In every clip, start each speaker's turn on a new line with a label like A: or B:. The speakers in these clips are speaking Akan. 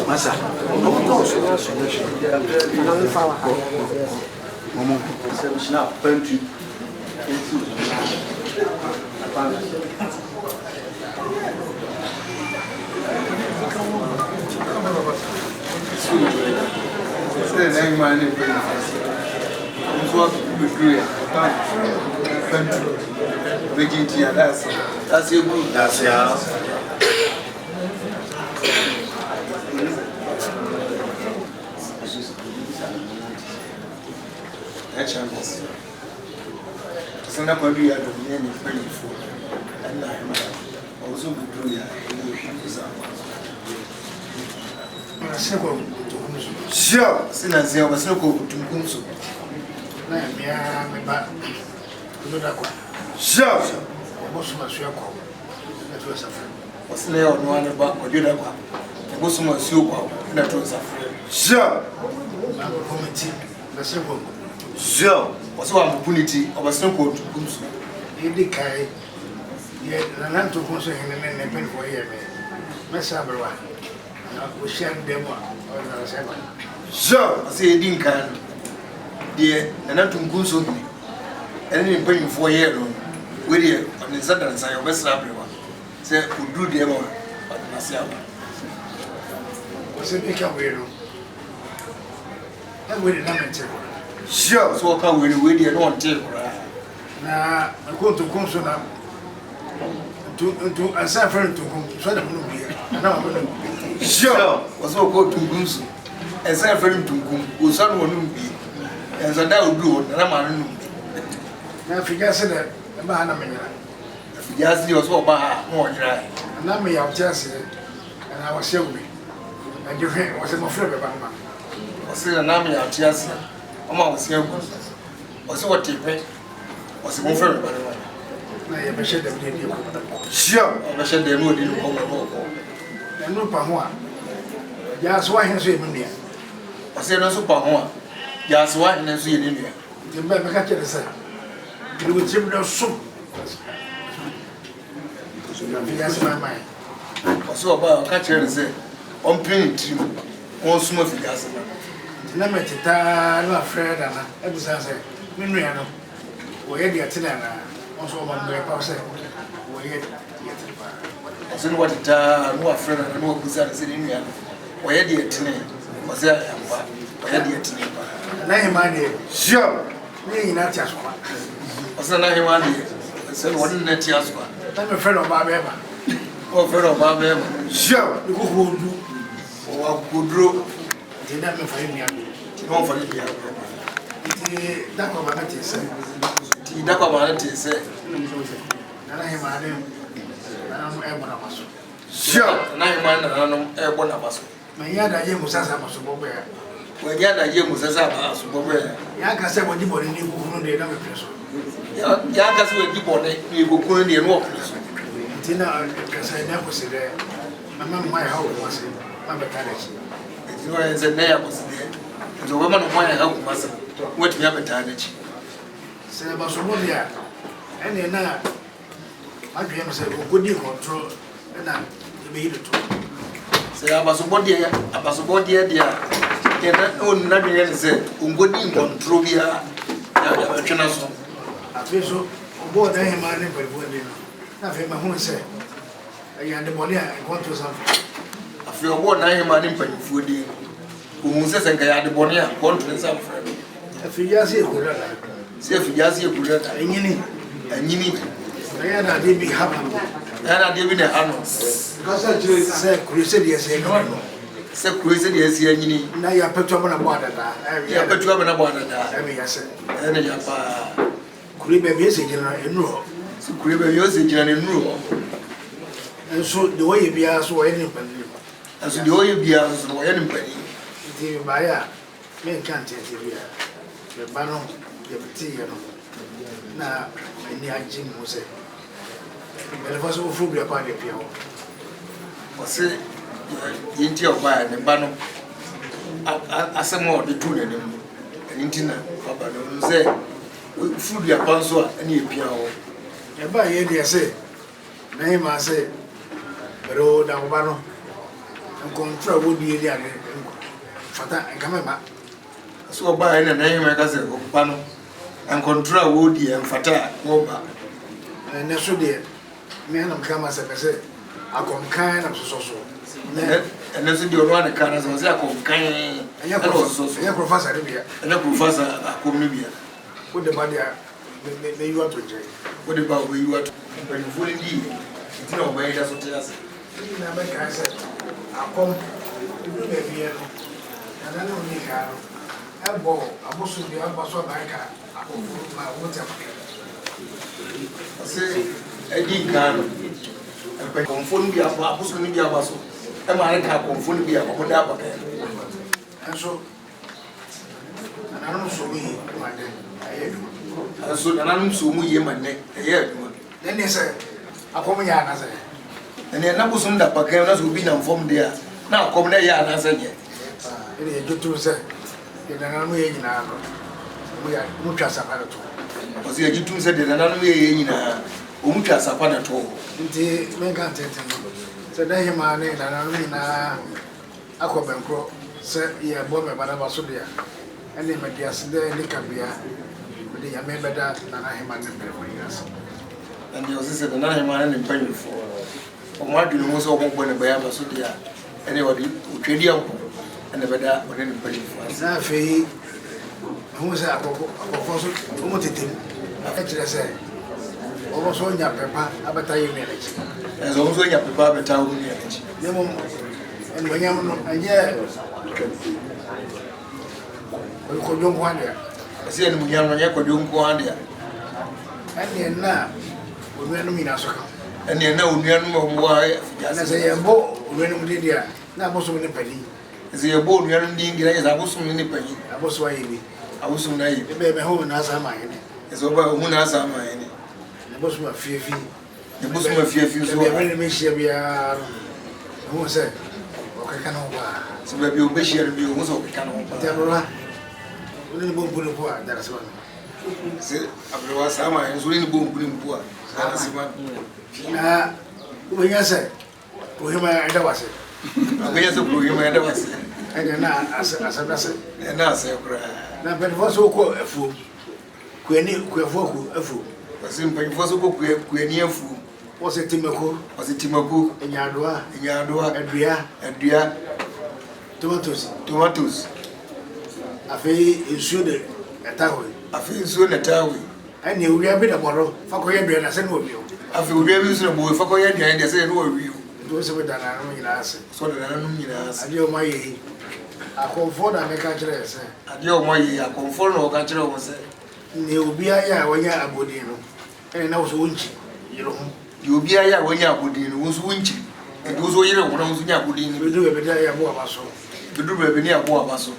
A: Masa. Maman, c'est une peinture. C'est un man in that's your group. That's your chance. So now we are doing any for and I also do ya. Sure, sinazia basoko kutumkumso.
B: Na mia meba kudoda
A: Sure.
B: bosu masuya kwa. Na tuwa safari.
A: Wasile ya onwane ba kudoda kwa. Bosu masuya kwa na tuwa safari. Sure.
B: Na committee na sebo.
A: Sure. Wasu wa mpuniti obasoko kutumkumso.
B: Idi kai ye na nanto kumso hene ne pen for ye me. Mesa berwa. Na we share them na sebo.
A: Sure. Ase edin kan de nanto kumso ni. Ene pen for ye no. We dey on the southern side of West Africa. Say udu de mo na sia.
B: Wase be ka we no. Na we dey na mente.
A: Sure. So ka we dey no on take.
B: Na ko to kumso na to asa friend to kum so da no bi na mo no
A: sure was so ko tungunsu esa friend tungun o san wo no bi enza da odu na ma no
B: na figa se da ba na me nyara
A: figa se o so ba ha mo nyara
B: na me ya chance na wa se wi na je he o se mo fre be ba ma
A: o se na me ya chance o ma o se gu o se wo tepe o se mo fre be ba
B: na ye be she da bi de
A: sure o be she da no di no ko mo ko
B: na no pa ho a ya so wa hen so e me nua
A: o se no so pa ho a ya so wa hen so ye ni nua
B: de ba me ka kire se ni wo tim do so na figa se ma mai
A: o so ba o ka kire se on pin trim on suma figa se
B: na me teta na fre da na e bi sa se me nua no wo ye de atena na on so ma me pa se wo ye
A: Sinu watita no afrena na no kusa se ni nua oye de etene ose ayamba oye de etene ba
B: na himane
A: sure
B: ni ina ti aso
A: ose na himane se won na ti aso
B: na me friend oba be ba
A: o friend oba be ba sure
B: ni ko hodu
A: o wa kodro
B: ti na me fa ni ya
A: no fa ni ya
B: ti da ko ba ti se
A: ti da ko ba ti se
B: na himane na no e bona maso
A: sure na himane na no e bona maso
B: me ya da ye musasa maso bobo ya
A: we ya da ye musasa ba so bobo
B: ya ka se wodi boni ni ku no de na me preso
A: ya ka se wodi boni ni ku ku de no preso
B: ti na ka se na ko se de mama mai ha o wase ma be ka da chi
A: ti no en se na ya ko se de so we ma no mai ha ku masa wati ya beta da chi
B: se ba so bo ya ene na adwe am se ogodi control na be hido to
A: se abasobodi dia kena on na dwe ne se ogodi control bia ya twena so
B: afeso obo da he ma ne perbo de na fe ma hu se ya de boni a control sam
A: afi obo na he ma ne mpanifuo de ohun se nka ya de boni a control sam fra
B: afi ya se ko da
A: se afi ya se ko da
B: enyini ya na de bi happen
A: ya na de bi ne ano
B: se kurese de se no
A: se kurese de se enyini
B: na ya petu amana bo adada
A: ya petu amana bo adada
B: emi ya se
A: ene ya pa
B: kuri be bi se jina enuro
A: su kuri be yo se jina enuro
B: enso de wo ye bia so wo ye ni pani
A: aso de wo ye bia so wo ye ni pani
B: ti ba ya me kan te bia be ba no ye beti ye no na ni ajin mo se ele faz o fubri a pane pia
A: você yinti oba ne ba no asemo de tu ne nem ntina baba no se fubri a panso a ne pia o
B: Eba ye de say na him say pero da mo ba no control wo di area ne fata nkamema
A: so ba ina na him ka say ba no and control wo di en fata wo ba
B: ne so de me na kama say pese akonkan na so
A: ne so di ono na kana so say akonkan
B: anya professor de bia
A: anya professor akomni bia
B: wo de ba dia me you to je
A: wo de ba we you to when you fully di it's no way that's what it is
B: na me ka say akom du be bia no na na ni ka no ebo abosu bi abaso ba ka akofu ma wo te
A: say edi kan e konfon bi abosu ni bi abaso e ma re ka konfon bi akomo da ba ka
B: enso na no so mi ma de ayedu
A: so nananum so mu ye manne eye aduma
B: ne se akom ya na se
A: ene na busum da pakan na so bi na mfom de a na akom na ya na se je
B: ene jotu se de nananum ye nyina no mu ya mu twa sapa to
A: o se jitum se de nananum ye nyina o mu twa sapa na to
B: nti men kan tete no se da hima ne nananum nyina akobenkro se ye bo me bana ba so de a ene media se de ne kabia de ya me beda nanahima ne pe ko yas
A: and you say the nanahima ne mpanyi fo o ma dunu mo so o mo ne ba ya ba so de a ene wodi o twedi anko ene beda o ne mpanyi fo
B: na fe mo se akoko so o mo tetem akire se o mo so nya pepa abata ye ne lechi
A: so mo so nya pepa abata wo ne lechi
B: ne mo en wanyam no anye ko jongo ande
A: asi en munyam no nya ko jongo ande
B: ane na onu mina so ka
A: ene na onu anu mo wa
B: na se ye bo onu mu dia na bo so ne pani
A: se ye bo onu anu ndi ngira ya bo so ne pani
B: abo so ayi bi
A: abo so na yi
B: be ho na sa ma yene
A: so ba mu na sa ma yene
B: ne bo so ma fiefi
A: ne bo so ma fiefi so
B: be be me hia bia ho se o ka kana ba
A: so be o be hia bi o so ka kana ba
B: te bro oni bo bulu po a dara so
A: se abrewa sa ma yene so ni bo bulu po a dara se ma
B: na o nya se o hima ida wase
A: o nya se o hima ida wase
B: ene na asa se
A: na se kura
B: na be fo so ko afu ku afu
A: wasi mpanyi fo so ko ku ani afu
B: o se timako enyadoa adua
A: tomatoes
B: afi ensuo de etawe
A: ani
B: ewia bi da boro fakoye dua na se no obi o
A: afi ewia bi so bo fakoye dua de se no obi o
B: do se be da na no nyina ase
A: so da na no nyina ase
B: ade o maye akonfo da me ka kire se
A: ade o maye akonfo no ka kire o se
B: ne obi aya wanya abodi no ene na wo so wonchi yiro ho
A: obi aya wanya abodi no wo so wonchi e do so yire wo na wo so nya abodi no
B: bedu be da ya bo abaso
A: bedu be ni abo abaso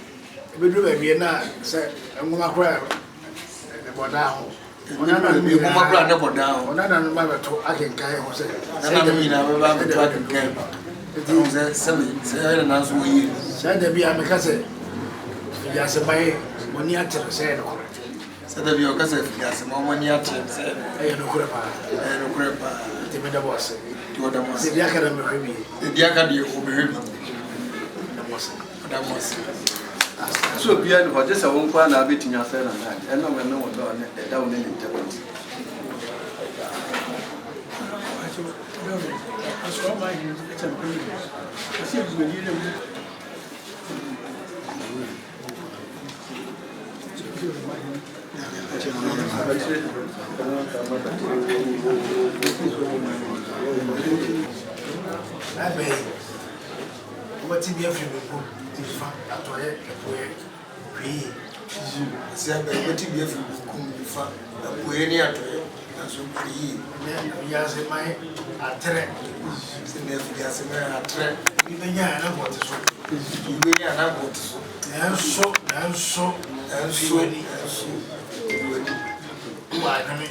B: bedu be na se ngoma kra e boda ho
A: ona na mi ngoma kra ne boda ho
B: ona na no ba beto akenkan ho se
A: na na mi na ba beto akenkan eti se se na so yi
B: se da bi ameka se ya se bai moni atere se no
A: sada bi o kasa ya se mo moni atere se
B: no kura pa te me da boss
A: to da mo
B: se dia ka da me hwebi
A: dia ka de o be hwebi da mo
C: so bia no je se won kwa na betinya fe na na e no me no wo do ne da wo ne ne te
B: What be a few people at where we
A: se ba beti bi afi kum fa ko eni atoye na so yi
B: ya se mai atre
A: se ne fi ya se mai atre
B: ibe nya na bot so
A: ibe ya na bot so
B: enso wa kame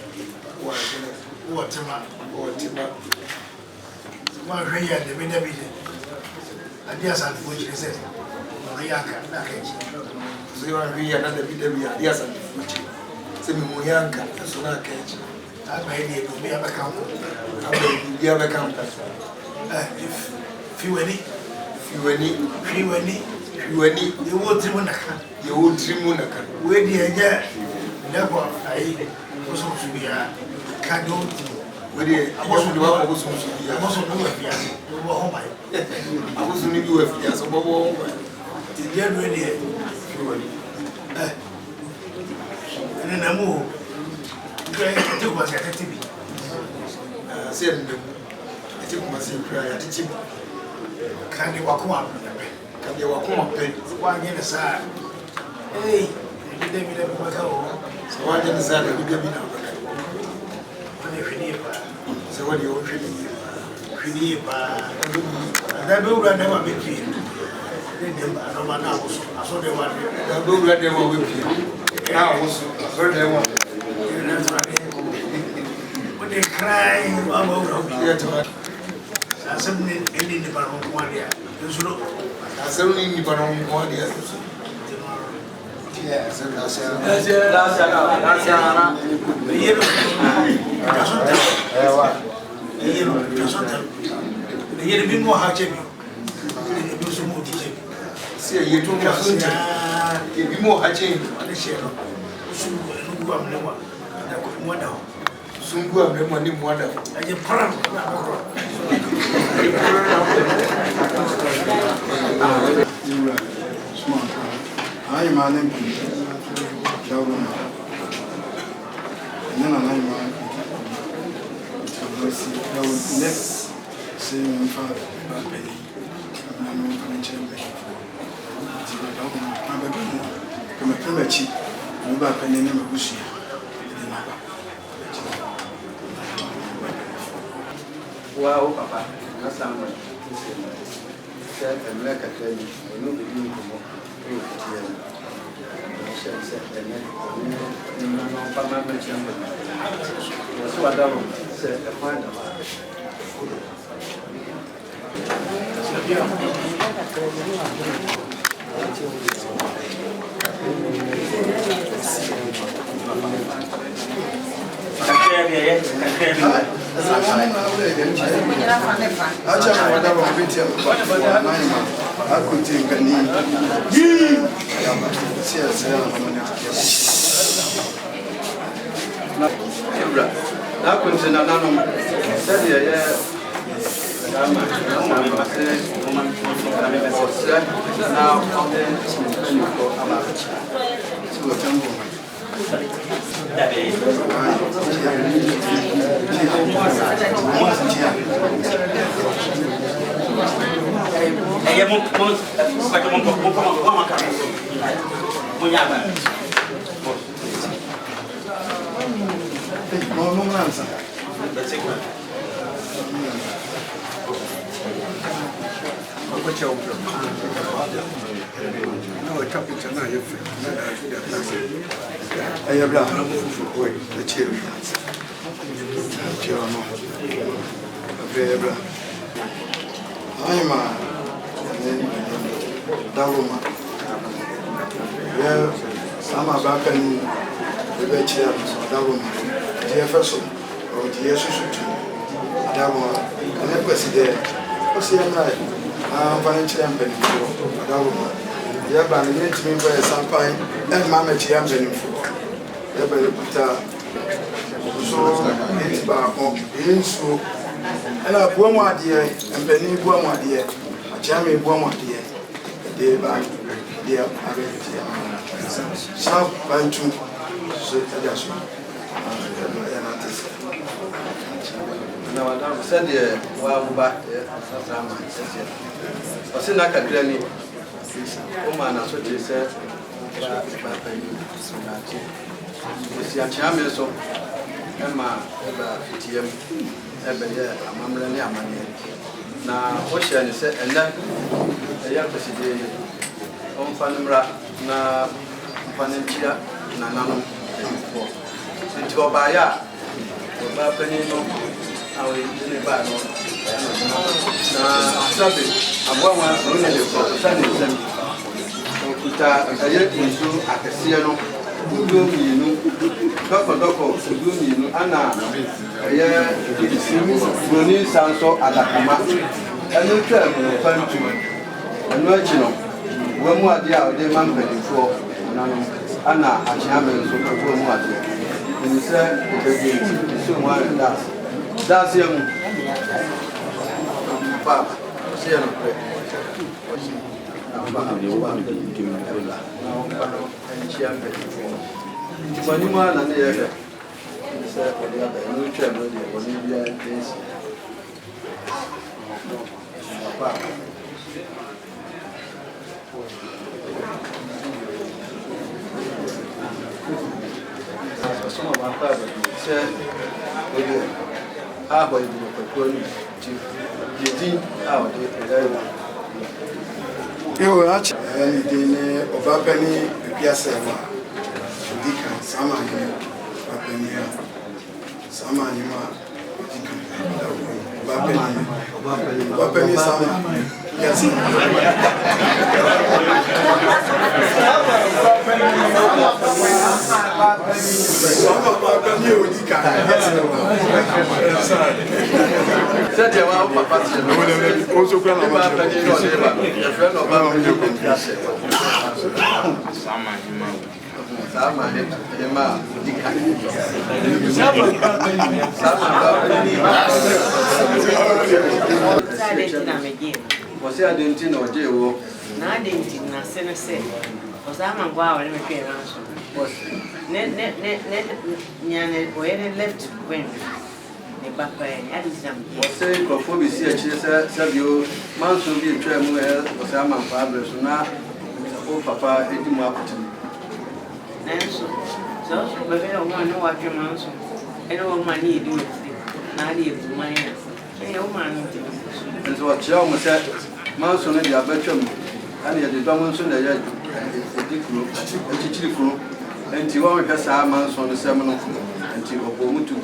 B: wa tema ma hwe ya de be da bi de adi asa fo chire se no ya ka na ka ji
A: so ya hwe ya na da bi ya adi asa fo chire se mi mo yanka so na ka ji
B: Abaye do me abaka ko.
A: Abaye bi abaka ko.
B: Fiwani. You want to naka.
A: You want to naka.
B: We di enye never ai oso so bia kado.
A: We di aboso do wa oso so bia.
B: Aboso do wa bia. Do wo ho mai.
A: Aboso ni bi wa bia so bo wo ho.
B: Ti dia do di fiwani. Ene na mu. Kaya ti ko sa tatibi.
A: Se ndo. Ti ko ma se kra ya ti ti.
B: Kandi wakoma.
A: Kandi wakoma pe.
B: Wangene saa. Hey, bide baka o.
A: So wangene saa da bide bi na baka.
B: Ani fini pa.
A: So wadi o fini.
B: Fini pa. Da be ura da ma be pi. Ne dem ba no ma na aso. Aso de wa.
A: Da be ura de ma be pi. Na aso. Aso de wa.
B: What they cry about
A: yeah to
B: asem ni ndi ni ba ko dia. Nsulo.
A: Asem ni ba no ko dia. Yeah, asem
B: Yere bi mo ha chebi. Bi so mo di chebi.
A: Se ye to mo so nti. Ye bi mo ha chebi.
B: Ade she no. Su no gwa mle wa. Da ko mo da.
A: Sungu amre mo ni mo da.
B: Aje param na ko.
D: Ai manem. Jauh. Nana nai ma. Next, see my father, Baby. I'm not going to change. I'm a pretty cheap. I'm back and then I'm a bushy.
C: Wow, Papa, that's someone. Said America tell you, we know the new come up. Said the next Papa mentioned. That's what I said. A friend of ours. Said the wild back I said, I can granny. Woman, that's what you said. It's your champion, so Emma, TM, Ebony, I'm running a money. Now, what shall you say? And then a young president on Fanimra, na Panentia, Nanano, into a buyer, or Penino. I will in the bag. Sabi, I'm one only the Sunday. Kuta, a year into a casino, Udomino, Doko, Udomino, Anna, Bruni Sanso, Adakama, and no travel, and no chino. When what they are, they man ready for Anna, a chairman, so for what you said, so one that's young. Papa, see you. Anyone and the other said, for the other, no travel, Bolivia, this. Some of my father said, how about you going to the out there?
D: You anything of Abeni, Piasewa, Dika, Samani, Abenia, Samanima, Babeni, Sama, yes.
C: Was I didn't know Joe?
E: I didn't know, say, was I'm a wow and make an answer. Net, where left when the papa and some
C: was saying for Phoebe, Sabio, Manso be Tremwell, was I'm a father, so now, oh, papa, it marketing.
E: So, but I don't want to know what your manso. I know what money do it. Now, the minus. I know man.
C: And so what Chalma said, Manso and the Abertram, and the Dominson, the group, a teaching group, and you want to have Manso on the seminal until you go to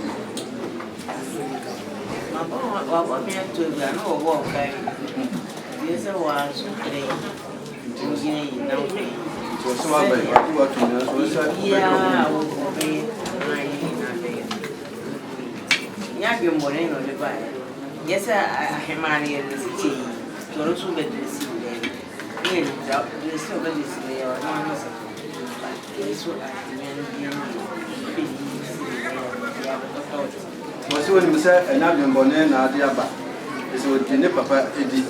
E: What me to the no walk. Yes, I was today.
C: So, I
E: Yabi Moreno, the buy. Yes, I am married in the city. To also get this in there. Yes, so that is there or not. This what I
C: was when you said an Abian Bonnet, Nadiaba. It's what the Papa edit.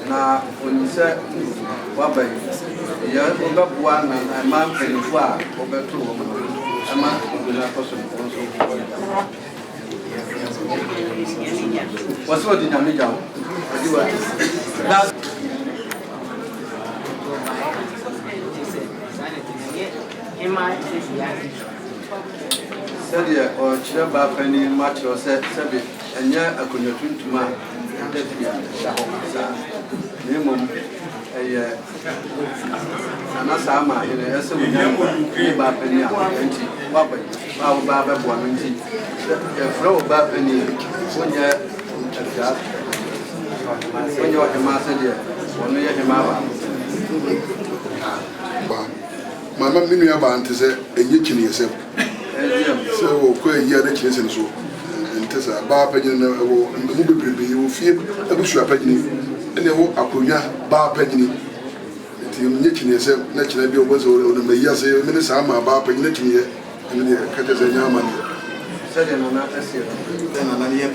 C: Now, when you said, Wabba, you have one and a man can fly over 2 women. A man will not also. What's what did I make out? Said or Chilaba Penny Match or said, and yet I could not to man. Minimum a Anasama in a SMU Penny, Papa, our Baba Boaminti, a flow Bapenny, when you are the master there, when you are the Mama.
D: Mamma mia band is a yikin yourself. So, quite a year that you listen to. And Tessa, Bar Penny, the movie, you will feel a bush of penny, and they walk up on your bar penny. You knitting yourself, naturally, was on the Mayas, Minister, bar penny, and the Catas and Yaman.
C: Said in another year, then another year.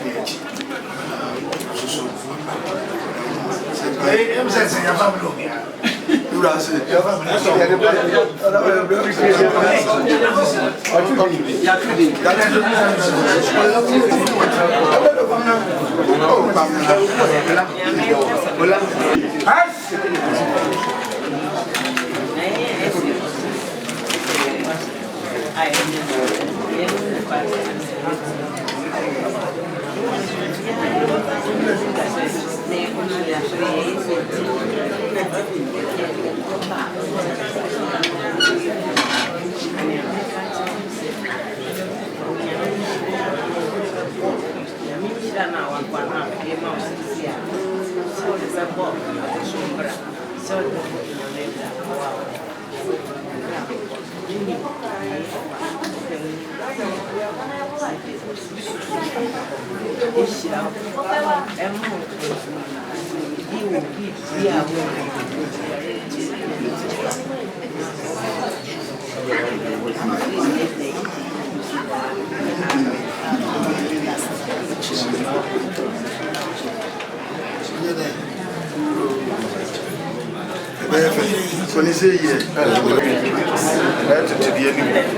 B: I'm saying, I'm
C: When you say yes, that's to the enemy.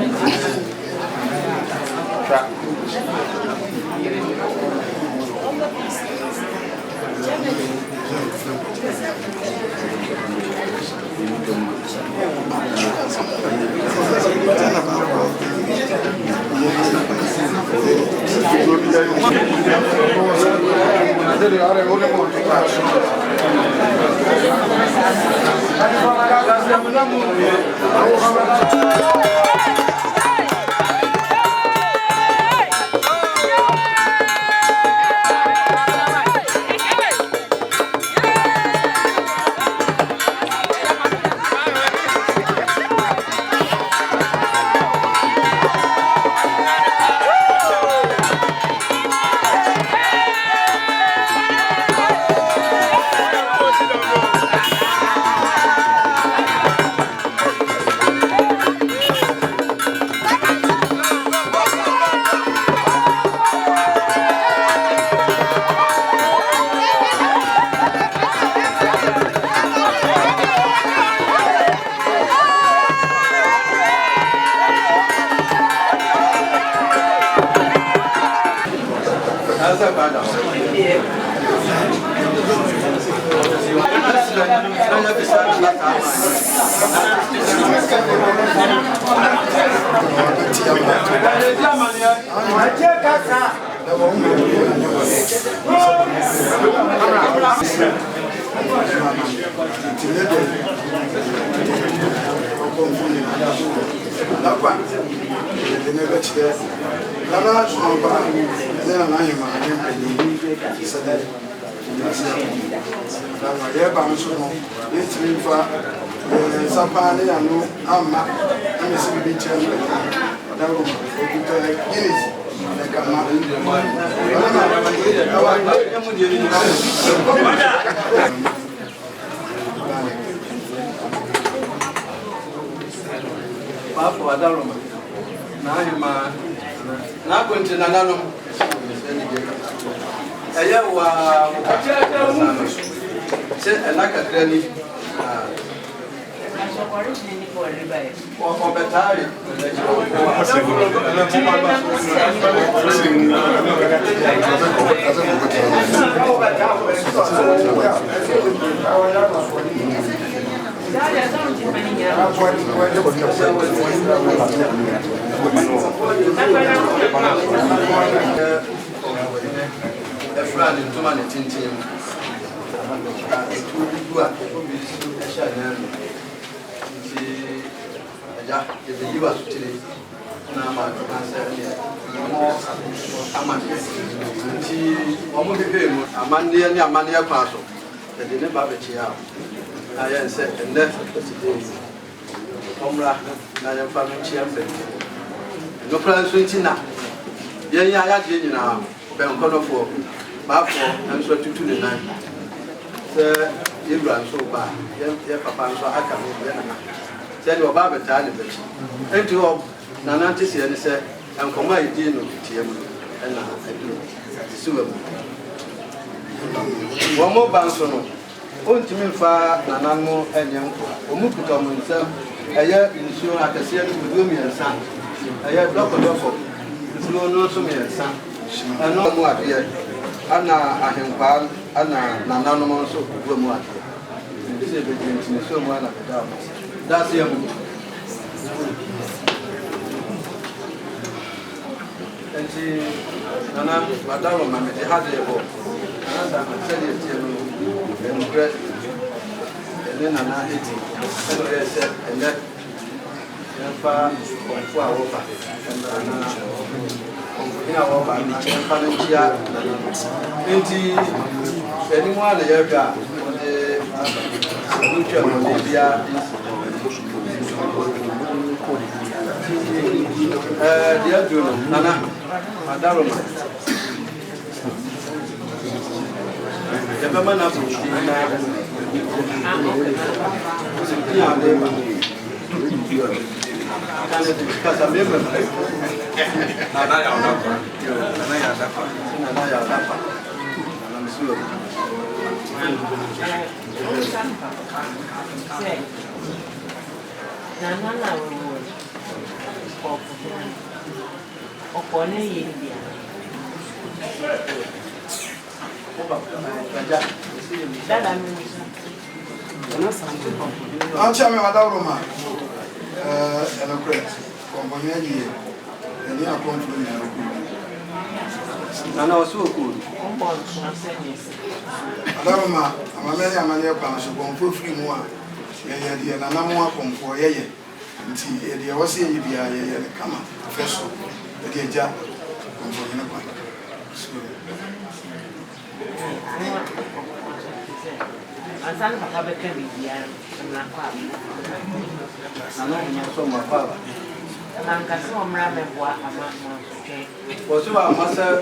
C: No plans to now. Yen I had you now, Ben Conofor, Barfo, and so to the night. Sir, you run so bad. Yen Papa, so I can send your barber tiny bitch. And to all, Nanantis, and said, and come my dear of TM, and I do. Sue. One more bounce on. Won't you mean far, Nanamo, and young, or move to come himself. A year in sure I can see him with me and son. I have blocked the door for no to me and son. I know what here. Anna, I am bad, Anna, Nanano, so good one. This is between so one of the dogs. That's him. And she, Nana, Madame, Mamma, they had a book. I said it to you, and bread. And then Nana ate it, and that. For our anyone the yoga the Dia dulu, Nana, ada rumah. Jangan mana pun, sekian ada. Kata member. Nana yang dapat. Nana yang dapat. Nana yang dapat. Nana suruh.
E: Nana lah. Ọ̀pọ̀ ní yìí ni à. Dada mi ní sá.
B: Ancha me wada Roma. Elocret. Kompanyi yìí. Ẹni àkọ́ntù ní ẹ̀rọ.
C: Nana osu oku.
E: Ọ̀pọ̀ nǹkan sẹ́yìn sí.
B: Adaroma, amamẹ́ni amani ẹ̀kọ́ àwọn ṣùgbọ́n fún fírí mu a yẹ̀yẹ̀ díẹ̀ nana mu akọ̀nfọ̀ yẹ̀yẹ̀ nti yẹ̀díẹ̀ wọ́n sì yẹ̀yẹ̀ bíi yẹ̀yẹ̀ ní kama fẹ́ so yẹ̀díẹ̀ ẹja kọ̀nfọ̀ yẹn nípa.
E: Ansan papa bɛka biribiara na kɔ a
C: Nana nya so ma fala.
E: na nkasa ɔmmra mɛboa ama masotwɛn
C: Osu wa masa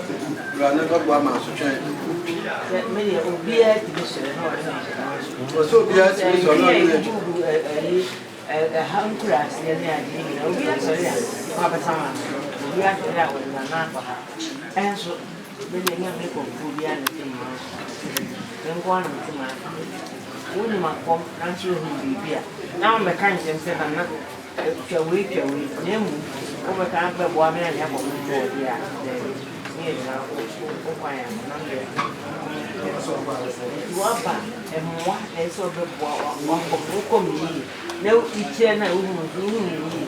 C: rana ko bua ma so twen.
E: sɛ medeɛ obiara tumi hyerɛ na ɔne hyerɛ
C: Osu bia ti so no ni.
E: ɛha nkuraseɛ ne adeɛ nyinaa obiara sɔre a wabɛtama obiara sɔre a wɔde nana akɔ ha ɛnso medeɛ nya mekɔmfo biara ne te mma so nkoa na mete ma wonim akɔm nanso ohu biribi a na wɔmmɛka nkyɛm sɛ nana twawei na mu wobɛka bɛboa me ane akɔ mmɔde a ne yɛgyina wokwan a namdɛ nti woaba mmoa na ɛsɛ wobɛboa wokɔ meyie na ikyerɛ no a wohu yie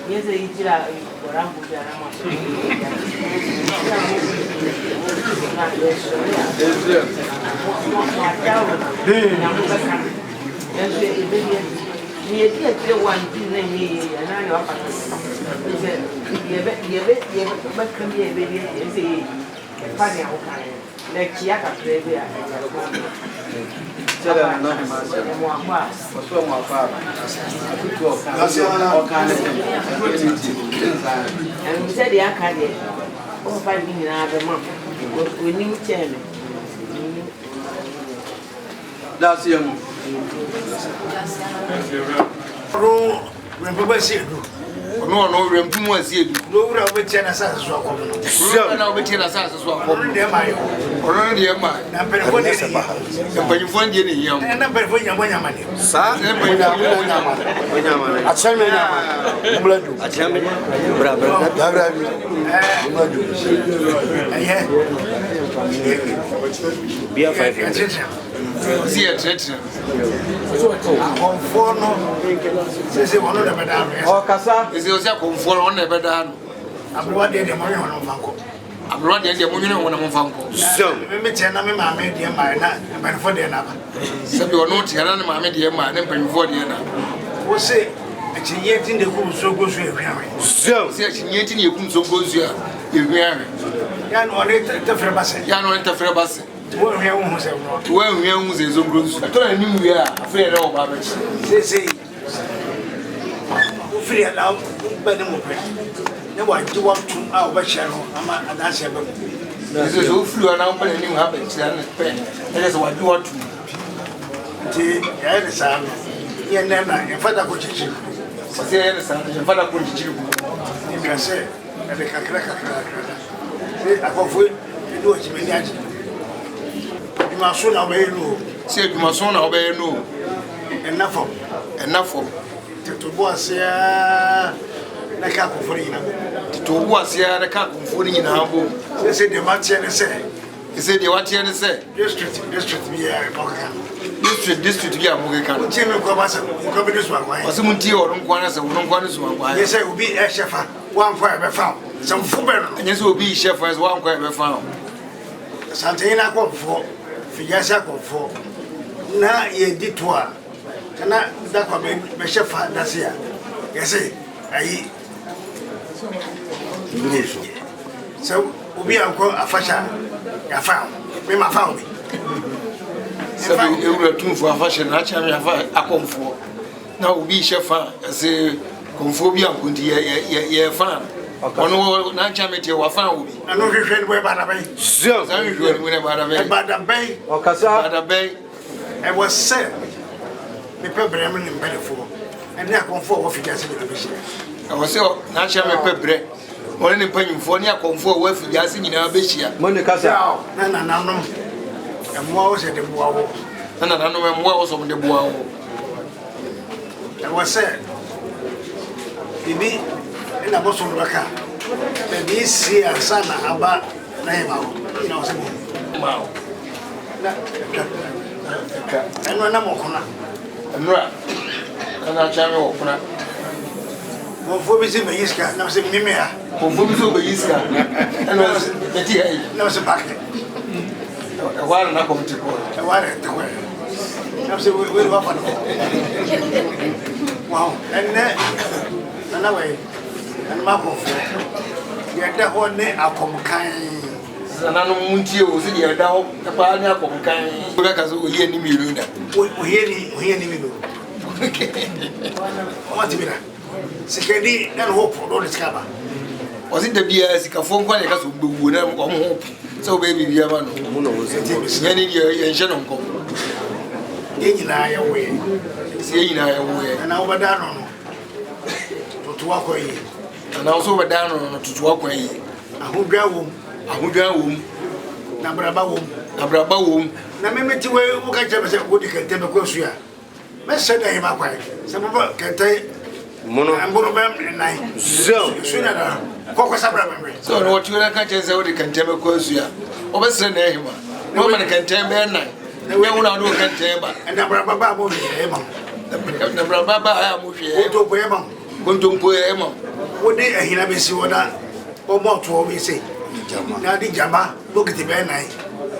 E: nyɛ sɛ yikyerɛ a bɔrampo biara ma so na yɛsɔre a wadawo na mobɛka no nanso ɛbɛdeɛ yedi ete one thing na me na na wa pata se ye be kam ye be ye se fa ni awo kan na kia ka prebe a
C: Tell na ma se.
E: mo akwa
C: Osu mo afa. Akutu o kan ne.
E: and we said the aka de o fa bi ni na be ma we ni cheme
C: That's him.
B: Ro remember say do.
A: No rempu mu asie du
B: No wura obetia na sa so akọ no.
A: so na obeti na sa so akọ
B: Ro de ma yo.
A: oro de ma
B: Na perifo de se ba.
A: empanyifo ndie ne yam
B: Na perifo nyambo nyamane.
A: sa empanyifo nyama
B: Akyɛ me nyama. Mbladu.
C: Bra.
B: Dabra bi. Mbladu. Ɛyɛ. Bia 5.
A: si e tretre
B: Akɔnfo no. Sese wono de beda.
C: O kasa.
A: ese o sia konfo no na be da no
B: Abrowa de mo yɛ wono fanko.
A: abro de mo nwene wona mo fanko
B: Me tɛ na me maame de ma na perifo de na ba.
A: se bi ono te na ma me de ma na empanyifo de na
B: Wo se akyiye tin de ku so go so ehwiawe.
A: se achinye ti ne ekum so gozu a ehwiare
B: Ya no ɔne tɛfrɛ ba se.
A: ya no ntafre base
B: Wo ehwia wo ho se no.
A: to ehwia hu ze zo gozu to na nim wi a afre de o ba ba chi
B: Sese. Wo firi ala ba ne mo pɛ. Ne wa ji wa tum a wo ba hyɛ no ama adanse ba mu.
A: ese so flu na mpa nim ha ba chi na pe ele se wa bi wa tu
B: Nti ya ne sa no. Ye ne na ye fada ko chichi.
A: se ele sa je fada ko chichiri ku
B: Ni ka se e de kakra. Se akɔfo e do chi me ni aji. Ni ma so na ba ye no.
A: se adwuma so na obaye no
B: Enafo.
A: enafo
B: To bo asia na ka akɔfo ni na.
A: to bu asia na ka konfo ni nyina bo
B: Se de ma tie ne se
A: ese de watie ne se
B: district bi ya ko ka.
A: district bi amoge kan
B: Tie me ko ba se ko bi so akwa.
A: wase muntie oro nkwa na se wono nkwa ne so akwa
B: Ye say obi e shefa wan kwa be fa some fu be no
A: enye se obi chef as wa nkwa be fa
B: santin na ko fo fi ya sha ko fo na ye di to a kana da ko be shefa da se ya ye say ayi so obi anko afasha ya fa me ma fa obi
A: sabi ewura tumfo afashe na acha me afa akomfo na obi chef ase konfo bi ankonti ye fa ono na chamete wa fan obi
B: ano hwehwe no ba da bai
C: zio
A: san hwehwe no ne ba da bai
C: okasa
A: ba da bai
B: e was said me pe brem ni mbelefo ene akonfo wo figure se de bishia
A: e was say na cha me pe bre won ne panyimfo ne akonfo wo figure se nyina beshia
C: mone kasa
B: na nanom e mo wo se de boa wo
A: na nanom e mo wo so de boa wo
B: e was said bibi ina boso ndaka bibi si asana aba na hema wo ina wo se mo
A: ma
B: na eno na mo kona
A: nra kana cha me wo kuna
B: mo fo bi se me yiska na se mime ha
A: ko fo bi so be yiska eno beti hai
B: na se pakke
A: e wa na komti ko
B: e wa re te ko na se we wa fa no wow enne na we en ma ko fo ye da ho ne akomkan
A: sananu muntie o si ye da ho e pa ni akomkan ko ka so oye ni mi ru da
B: oye ni mi no o ti bira sikedi na ho pro do skaba
A: o si da bia sikafo nko ne ka so gbewu na ko mo so be bibia ma no
C: mu no wo se
A: ye ni ye nche no nko
B: ye nyina ya we
A: si ye nyina ya wo ye
B: na obada no no to akọ yi
A: na so be da no tutu akwan yi
B: ahodwa wo na braba wo na memeti we wo ka chebe se wo di kente be ko su ya me se da yi ma kwai se bo kente
C: mono
B: amburu bem nai
C: zio
B: su na da ko sabra memre
A: so no tu na ka che se wo di kente be ko su ya o be se na ehima no ma kente be na we wo na do kente ba
B: na braba ba bo ye ma
A: na braba ba ya mo hwe
B: o to bo ye ma
A: kontompo e ma
B: wo de ahina be si wo da o mo to o be se na di jama bokiti be nai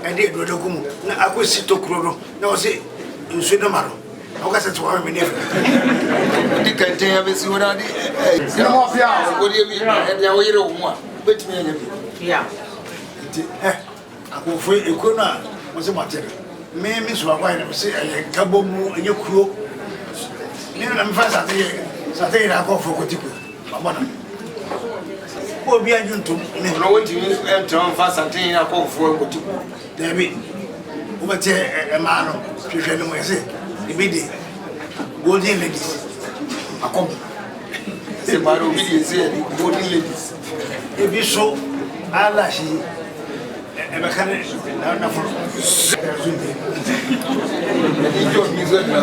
B: e de do kumu na akosi to kuro no na o se nsu no maro o ka se to wa me ne
A: di kente ya be si wo da di
B: se mo fia
A: ko di bi e dia wo yire wo mu a betimi ya bi
E: ya
B: ti akofo eko na mo se matere me so akwa ina se gabo mu enye kuro ni na me fa sa te ira akofo ko tiku mabona ko bi anjuntum ne
A: no wonti mi entron fa santin ya ko fo ko tiku
B: David, who was a man of Christian Moise, the golden ladies. I come.
A: se maro bi se golden ladies
B: If you so, Allah, she ever can not for
A: e jo mi zo na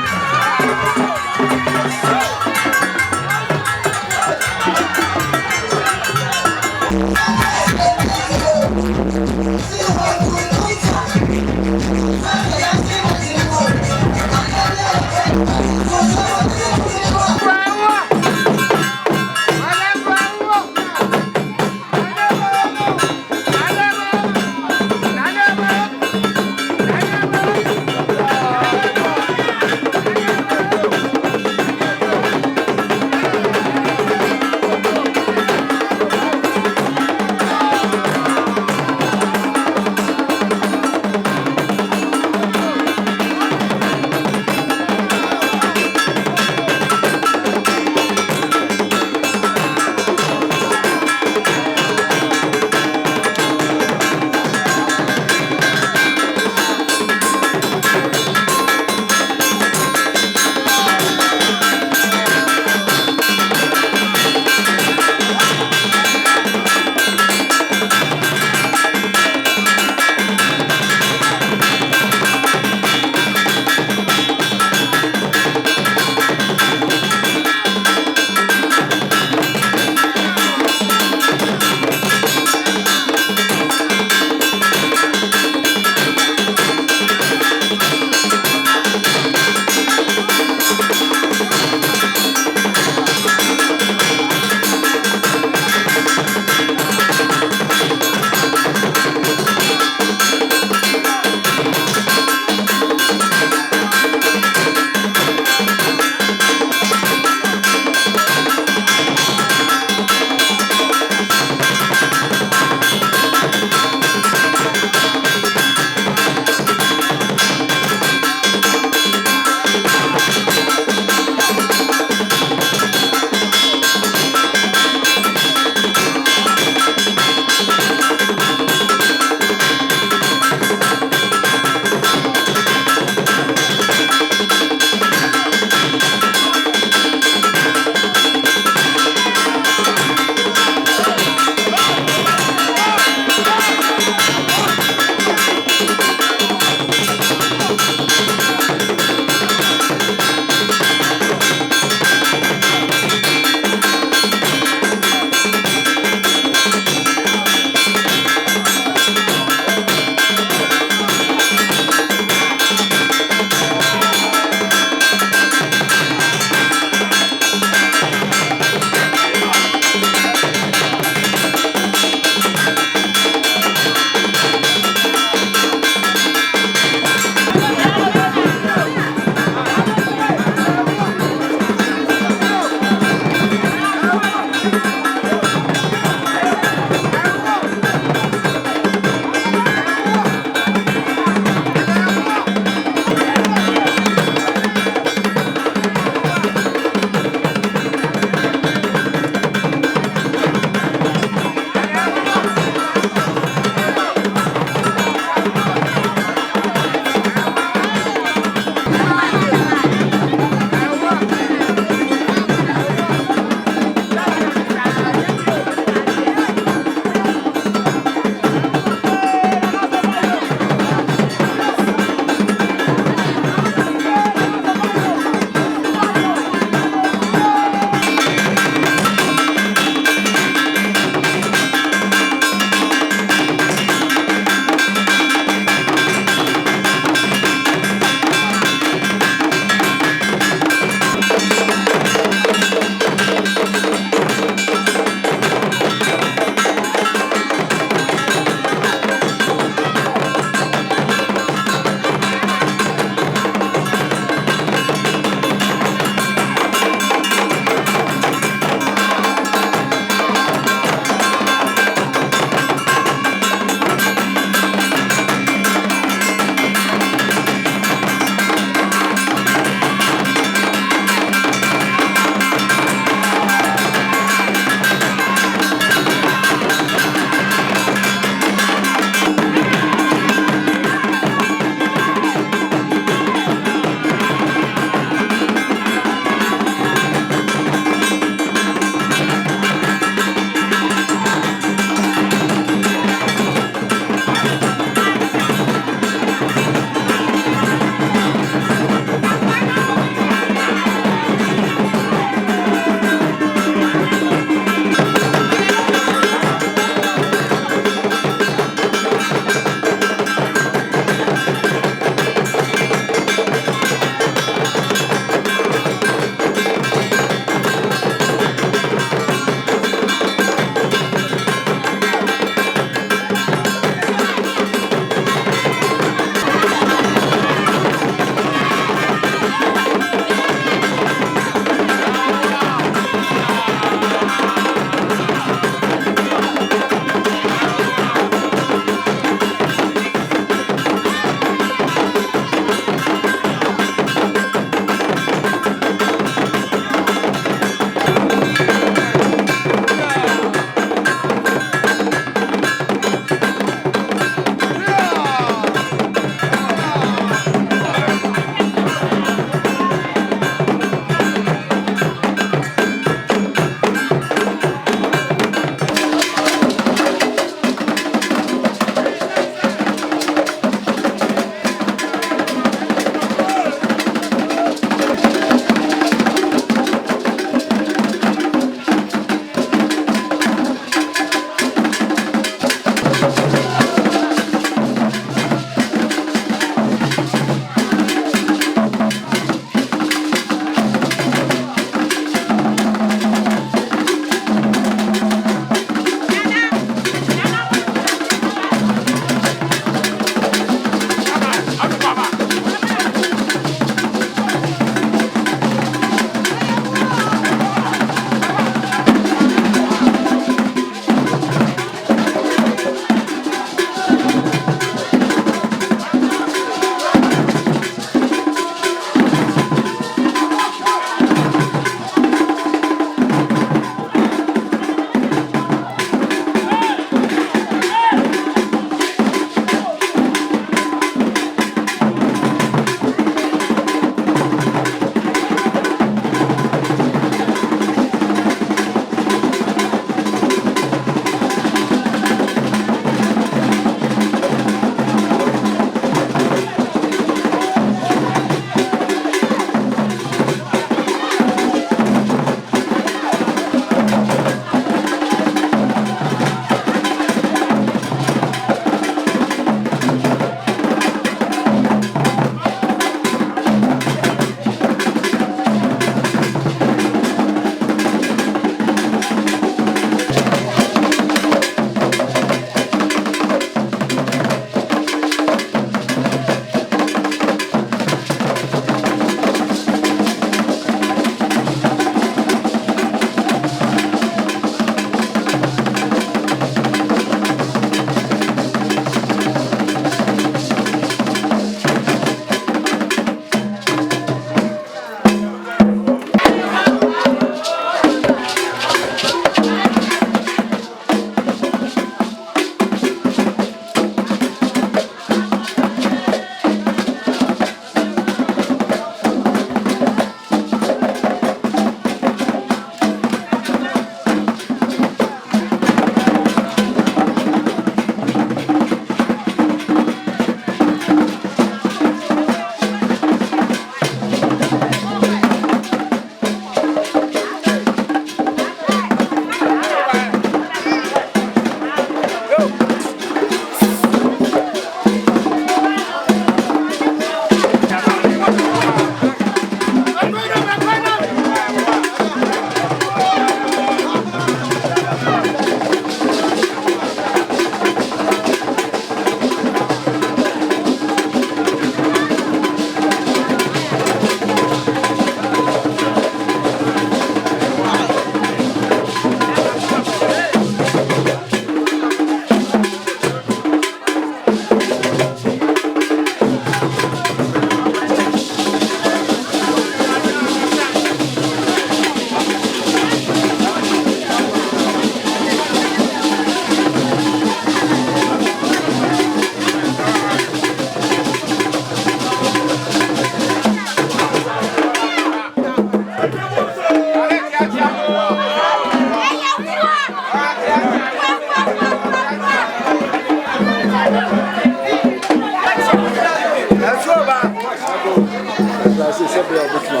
F: sɛ bia obetuma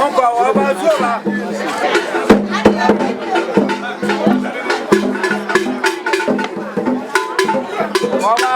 G: onko wa ba zola Wala